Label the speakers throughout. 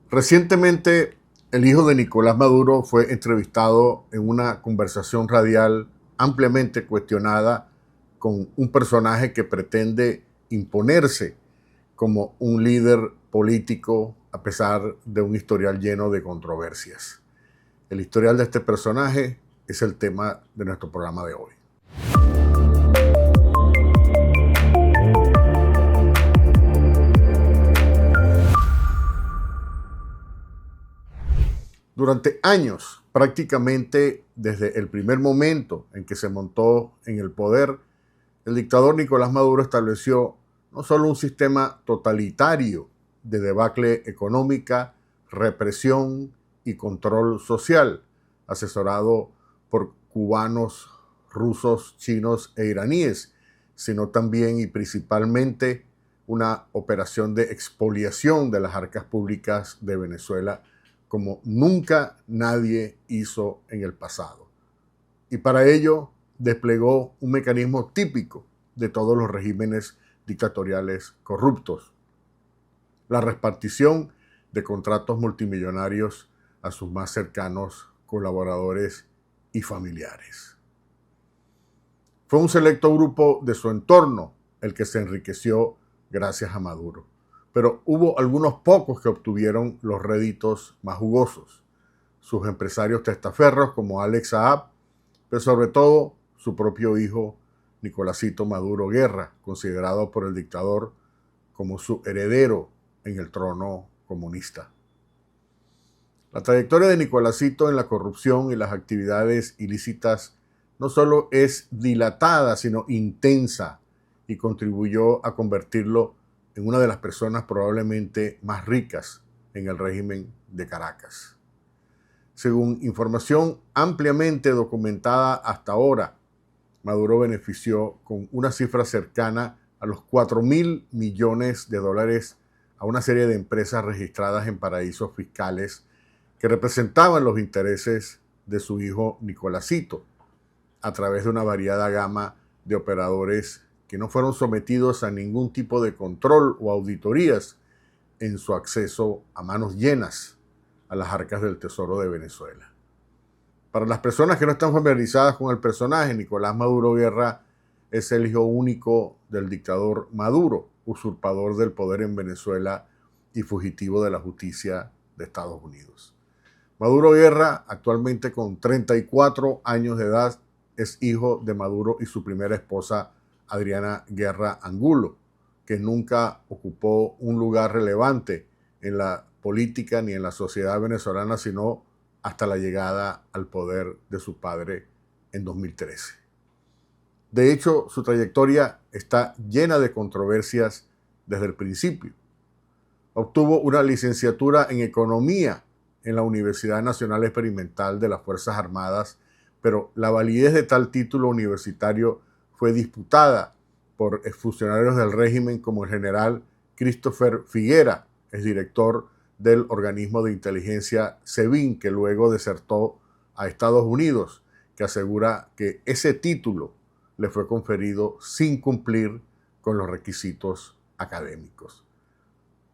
Speaker 1: Recientemente, el hijo de Nicolás Maduro fue entrevistado en una conversación radial ampliamente cuestionada con un personaje que pretende imponerse como un líder político a pesar de un historial lleno de controversias. El historial de este personaje es el tema de nuestro programa de hoy. Durante años, prácticamente desde el primer momento en que se montó en el poder, el dictador Nicolás Maduro estableció no solo un sistema totalitario de debacle económica, represión y control social, asesorado por cubanos, rusos, chinos e iraníes, sino también y principalmente una operación de expoliación de las arcas públicas de Venezuela como nunca nadie hizo en el pasado. Y para ello desplegó un mecanismo típico de todos los regímenes dictatoriales corruptos: la repartición de contratos multimillonarios a sus más cercanos colaboradores y familiares. Fue un selecto grupo de su entorno el que se enriqueció gracias a Maduro, pero hubo algunos pocos que obtuvieron los réditos más jugosos: sus empresarios testaferros como Alex Saab, pero sobre todo su propio hijo Nicolásito Maduro Guerra, considerado por el dictador como su heredero en el trono comunista. La trayectoria de Nicolásito en la corrupción y las actividades ilícitas no solo es dilatada, sino intensa, y contribuyó a convertirlo en una de las personas probablemente más ricas en el régimen de Caracas. Según información ampliamente documentada hasta ahora, Maduro benefició con una cifra cercana a los 4.000 millones de dólares a una serie de empresas registradas en paraísos fiscales que representaban los intereses de su hijo Nicolásito, a través de una variada gama de operadores que no fueron sometidos a ningún tipo de control o auditorías en su acceso a manos llenas a las arcas del Tesoro de Venezuela. Para las personas que no están familiarizadas con el personaje, Nicolás Maduro Guerra es el hijo único del dictador Maduro, usurpador del poder en Venezuela y fugitivo de la justicia de Estados Unidos. Maduro Guerra, actualmente con 34 años de edad, es hijo de Maduro y su primera esposa, Adriana Guerra Angulo, que nunca ocupó un lugar relevante en la política ni en la sociedad venezolana, sino hasta la llegada al poder de su padre en 2013. De hecho, su trayectoria está llena de controversias desde el principio. Obtuvo una licenciatura en Economía en la Universidad Nacional Experimental de las Fuerzas Armadas, pero la validez de tal título universitario fue disputada por exfuncionarios del régimen como el general Christopher Figuera, exdirector del organismo de inteligencia SEBIN, que luego desertó a Estados Unidos, que asegura que ese título le fue conferido sin cumplir con los requisitos académicos.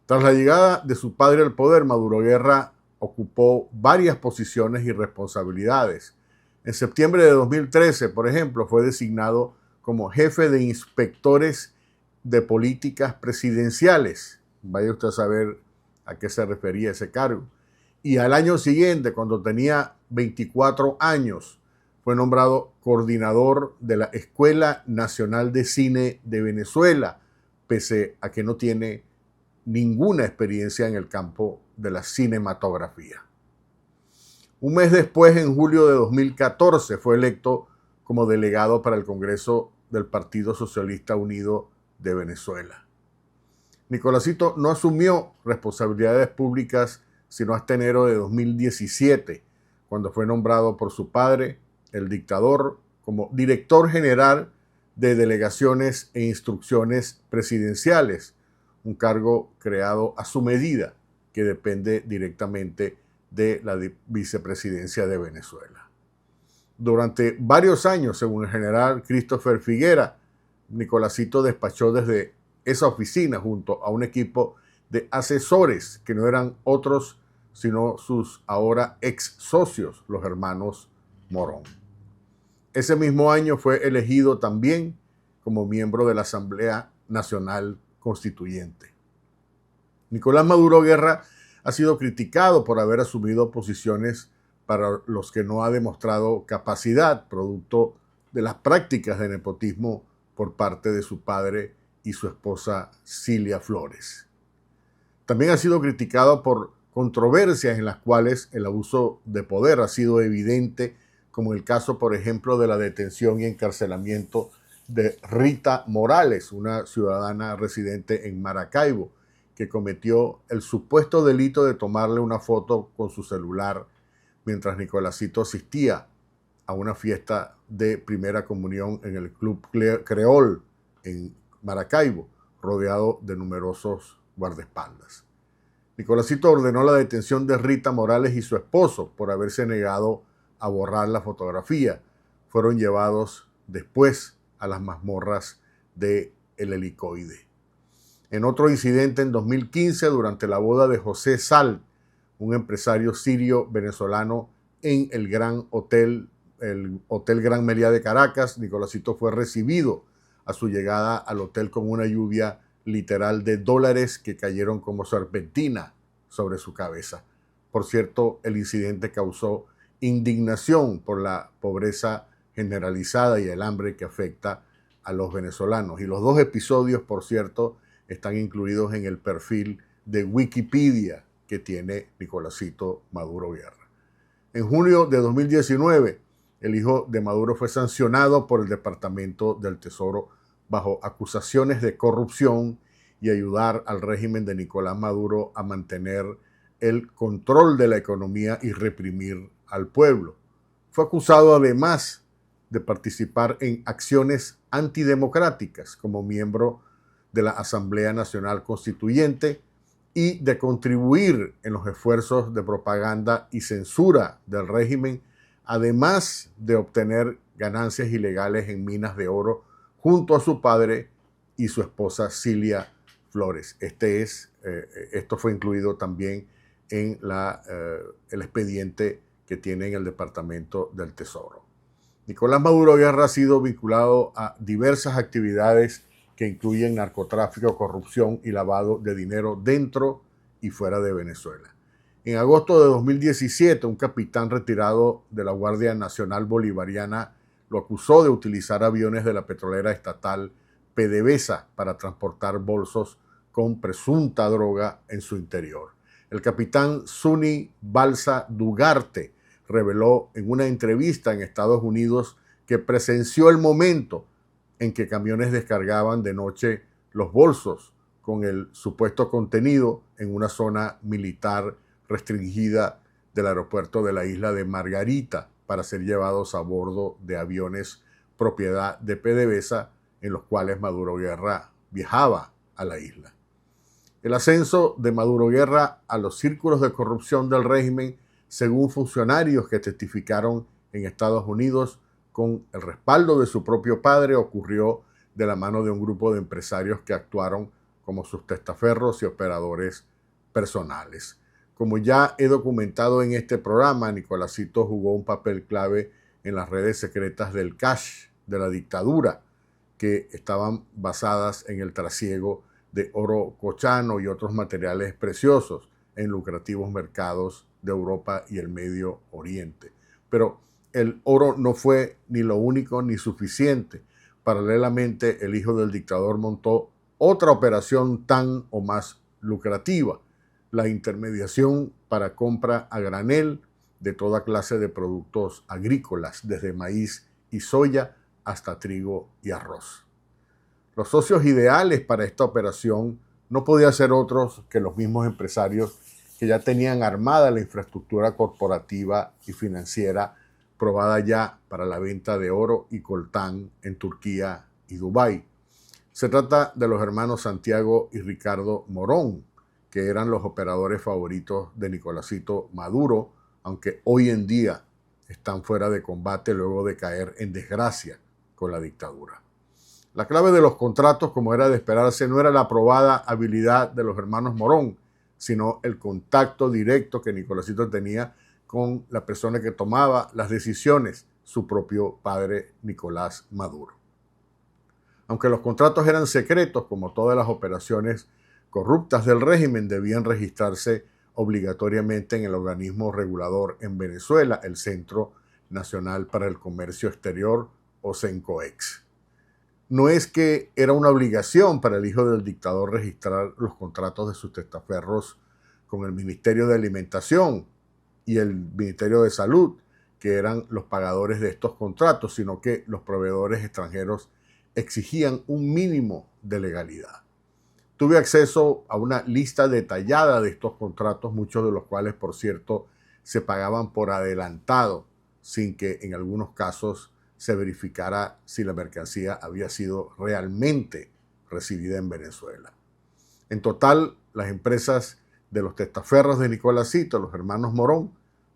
Speaker 1: Tras la llegada de su padre al poder, Maduro Guerra ocupó varias posiciones y responsabilidades. En septiembre de 2013, por ejemplo, fue designado como jefe de inspectores de políticas presidenciales. Vaya usted a saber a qué se refería ese cargo. Y al año siguiente, cuando tenía 24 años, fue nombrado coordinador de la Escuela Nacional de Cine de Venezuela, pese a que no tiene ninguna experiencia en el campo de la cinematografía. Un mes después, en julio de 2014, fue electo como delegado para el Congreso del Partido Socialista Unido de Venezuela. Nicolásito no asumió responsabilidades públicas sino hasta enero de 2017, cuando fue nombrado por su padre, el dictador, como director general de delegaciones e instrucciones presidenciales, un cargo creado a su medida que depende directamente de la vicepresidencia de Venezuela. Durante varios años, según el general Christopher Figuera, Nicolásito despachó desde esa oficina junto a un equipo de asesores que no eran otros sino sus ahora ex socios, los hermanos Morón. Ese mismo año fue elegido también como miembro de la Asamblea Nacional Constituyente. Nicolás Maduro Guerra ha sido criticado por haber asumido posiciones para los que no ha demostrado capacidad, producto de las prácticas de nepotismo por parte de su padre y su esposa Cilia Flores. También ha sido criticado por controversias en las cuales el abuso de poder ha sido evidente, como el caso, por ejemplo, de la detención y encarcelamiento de Rita Morales, una ciudadana residente en Maracaibo, que cometió el supuesto delito de tomarle una foto con su celular mientras Nicolásito asistía a una fiesta de primera comunión en el Club Creol en Maracaibo, rodeado de numerosos guardaespaldas. Nicolásito ordenó la detención de Rita Morales y su esposo por haberse negado a borrar la fotografía. Fueron llevados después a las mazmorras del Helicoide. En otro incidente en 2015, durante la boda de José Sal, un empresario sirio-venezolano en el Hotel Gran Meliá de Caracas, Nicolásito fue recibido a su llegada al hotel con una lluvia literal de dólares que cayeron como serpentina sobre su cabeza. Por cierto, el incidente causó indignación por la pobreza generalizada y el hambre que afecta a los venezolanos. Y los dos episodios, por cierto, están incluidos en el perfil de Wikipedia que tiene Nicolásito Maduro Guerra. En junio de 2019, el hijo de Maduro fue sancionado por el Departamento del Tesoro bajo acusaciones de corrupción y ayudar al régimen de Nicolás Maduro a mantener el control de la economía y reprimir al pueblo. Fue acusado además de participar en acciones antidemocráticas como miembro de la Asamblea Nacional Constituyente y de contribuir en los esfuerzos de propaganda y censura del régimen, además de obtener ganancias ilegales en minas de oro junto a su padre y su esposa Cilia Flores. Esto fue incluido también en el expediente que tiene en el Departamento del Tesoro. Nicolás Maduro Guerra ha sido vinculado a diversas actividades que incluyen narcotráfico, corrupción y lavado de dinero dentro y fuera de Venezuela. En agosto de 2017, un capitán retirado de la Guardia Nacional Bolivariana lo acusó de utilizar aviones de la petrolera estatal PDVSA para transportar bolsos con presunta droga en su interior. El capitán Zuni Balsa Dugarte reveló en una entrevista en Estados Unidos que presenció el momento en que camiones descargaban de noche los bolsos con el supuesto contenido en una zona militar restringida del aeropuerto de la isla de Margarita para ser llevados a bordo de aviones propiedad de PDVSA en los cuales Maduro Guerra viajaba a la isla. El ascenso de Maduro Guerra a los círculos de corrupción del régimen, según funcionarios que testificaron en Estados Unidos, con el respaldo de su propio padre, ocurrió de la mano de un grupo de empresarios que actuaron como sus testaferros y operadores personales. Como ya he documentado en este programa, Nicolásito jugó un papel clave en las redes secretas del cash de la dictadura, que estaban basadas en el trasiego de oro cochano y otros materiales preciosos en lucrativos mercados de Europa y el Medio Oriente. Pero el oro no fue ni lo único ni suficiente. Paralelamente, el hijo del dictador montó otra operación tan o más lucrativa: la intermediación para compra a granel de toda clase de productos agrícolas, desde maíz y soya hasta trigo y arroz. Los socios ideales para esta operación no podían ser otros que los mismos empresarios que ya tenían armada la infraestructura corporativa y financiera probada ya para la venta de oro y coltán en Turquía y Dubái. Se trata de los hermanos Santiago y Ricardo Morón, que eran los operadores favoritos de Nicolásito Maduro, aunque hoy en día están fuera de combate luego de caer en desgracia con la dictadura. La clave de los contratos, como era de esperarse, no era la probada habilidad de los hermanos Morón, sino el contacto directo que Nicolásito tenía con la persona que tomaba las decisiones, su propio padre Nicolás Maduro. Aunque los contratos eran secretos, como todas las operaciones corruptas del régimen, debían registrarse obligatoriamente en el organismo regulador en Venezuela, el Centro Nacional para el Comercio Exterior, o CENCOEX. No es que era una obligación para el hijo del dictador registrar los contratos de sus testaferros con el Ministerio de Alimentación y el Ministerio de Salud, que eran los pagadores de estos contratos, sino que los proveedores extranjeros exigían un mínimo de legalidad. Tuve acceso a una lista detallada de estos contratos, muchos de los cuales, por cierto, se pagaban por adelantado, sin que en algunos casos se verificara si la mercancía había sido realmente recibida en Venezuela. En total, las empresas de los testaferros de Nicolásito, los hermanos Morón,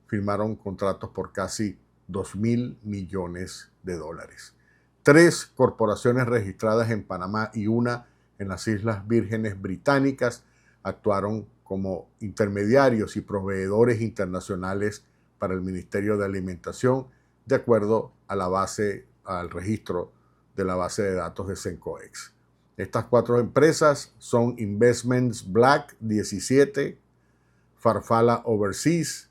Speaker 1: firmaron contratos por casi 2.000 millones de dólares. 3 corporaciones registradas en Panamá y una en las Islas Vírgenes Británicas actuaron como intermediarios y proveedores internacionales para el Ministerio de Alimentación, de acuerdo a al registro de la base de datos de CENCOEX. Estas 4 empresas son Investments Black 17, Farfalla Overseas,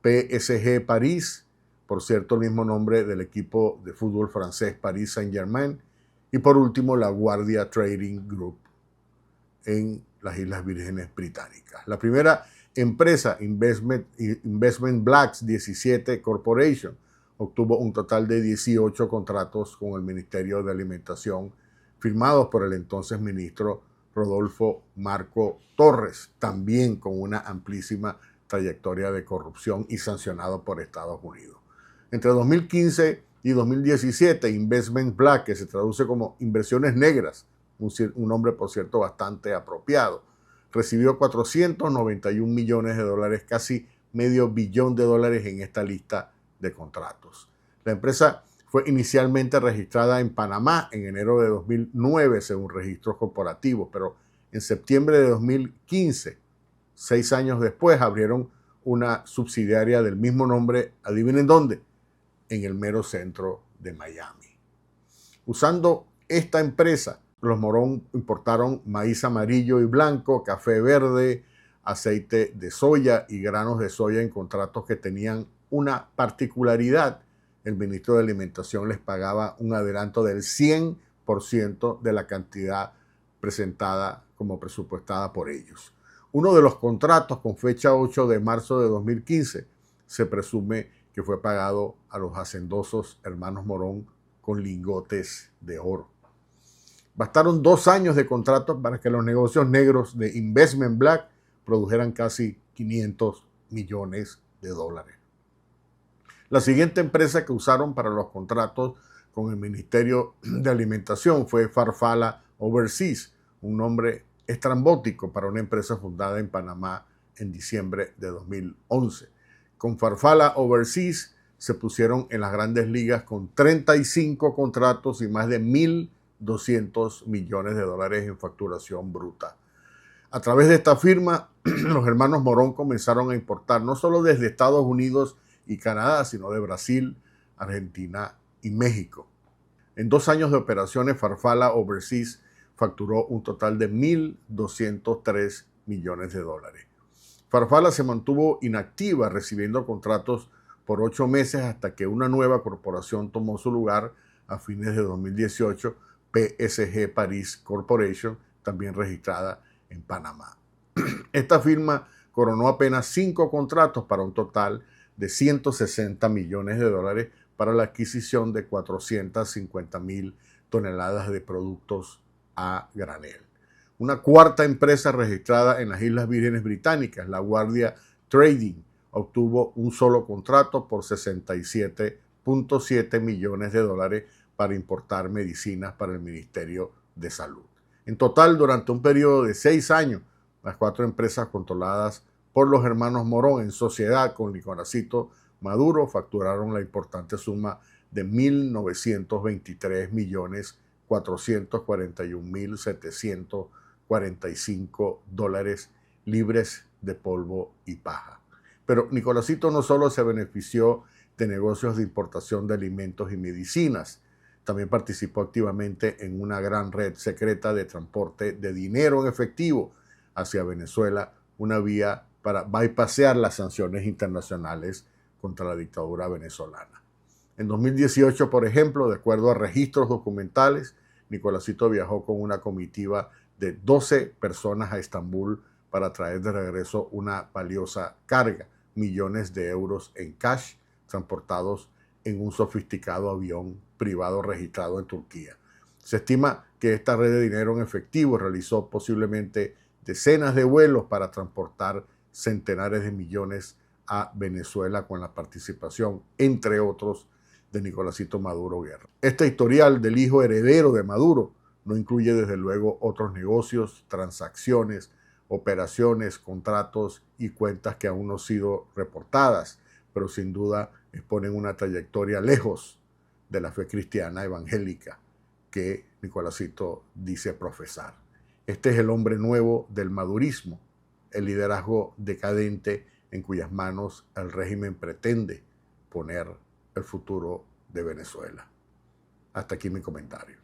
Speaker 1: PSG París, por cierto el mismo nombre del equipo de fútbol francés Paris Saint-Germain, y por último la Guardia Trading Group en las Islas Vírgenes Británicas. La primera empresa, Investment Blacks 17 Corporation, obtuvo un total de 18 contratos con el Ministerio de Alimentación firmados por el entonces ministro Rodolfo Marco Torres, también con una amplísima trayectoria de corrupción y sancionado por Estados Unidos. Entre 2015 y 2017, Investment Black, que se traduce como inversiones negras, un nombre por cierto bastante apropiado, recibió 491 millones de dólares, casi medio billón de dólares en esta lista de contratos. La empresa fue inicialmente registrada en Panamá en enero de 2009 según registros corporativos, pero en septiembre de 2015, 6 años después, abrieron una subsidiaria del mismo nombre, adivinen dónde, en el mero centro de Miami. Usando esta empresa, los Morón importaron maíz amarillo y blanco, café verde, aceite de soya y granos de soya en contratos que tenían una particularidad. El ministro de Alimentación les pagaba un adelanto del 100% de la cantidad presentada como presupuestada por ellos. Uno de los contratos con fecha 8 de marzo de 2015 se presume que fue pagado a los hacendosos hermanos Morón con lingotes de oro. Bastaron 2 años de contrato para que los negocios negros de Investment Black produjeran casi 500 millones de dólares. La siguiente empresa que usaron para los contratos con el Ministerio de Alimentación fue Farfalla Overseas, un nombre estrambótico para una empresa fundada en Panamá en diciembre de 2011. Con Farfalla Overseas se pusieron en las grandes ligas con 35 contratos y más de 1.200 millones de dólares en facturación bruta. A través de esta firma, los hermanos Morón comenzaron a importar no solo desde Estados Unidos y Canadá, sino de Brasil, Argentina y México. En 2 años de operaciones, Farfalla Overseas facturó un total de 1.203 millones de dólares. Farfalla se mantuvo inactiva, recibiendo contratos por 8 meses hasta que una nueva corporación tomó su lugar a fines de 2018, PSG Paris Corporation, también registrada en Panamá. Esta firma coronó apenas 5 contratos para un total de 160 millones de dólares para la adquisición de 450.000 toneladas de productos a granel. Una cuarta empresa registrada en las Islas Vírgenes Británicas, la Guardia Trading, obtuvo un solo contrato por 67.7 millones de dólares para importar medicinas para el Ministerio de Salud. En total, durante un periodo de 6 años, las 4 empresas controladas por los hermanos Morón en sociedad con Nicolásito Maduro facturaron la importante suma de 1.923.441.745 dólares libres de polvo y paja. Pero Nicolásito no solo se benefició de negocios de importación de alimentos y medicinas, también participó activamente en una gran red secreta de transporte de dinero en efectivo hacia Venezuela, una vía para bypassear las sanciones internacionales contra la dictadura venezolana. En 2018, por ejemplo, de acuerdo a registros documentales, Nicolásito viajó con una comitiva de 12 personas a Estambul para traer de regreso una valiosa carga, millones de euros en cash, transportados en un sofisticado avión privado registrado en Turquía. Se estima que esta red de dinero en efectivo realizó posiblemente decenas de vuelos para transportar centenares de millones a Venezuela con la participación, entre otros, de Nicolásito Maduro Guerra. Este historial del hijo heredero de Maduro no incluye desde luego otros negocios, transacciones, operaciones, contratos y cuentas que aún no han sido reportadas, pero sin duda exponen una trayectoria lejos de la fe cristiana evangélica que Nicolásito dice profesar. Este es el hombre nuevo del madurismo, el liderazgo decadente en cuyas manos el régimen pretende poner el futuro de Venezuela. Hasta aquí mi comentario.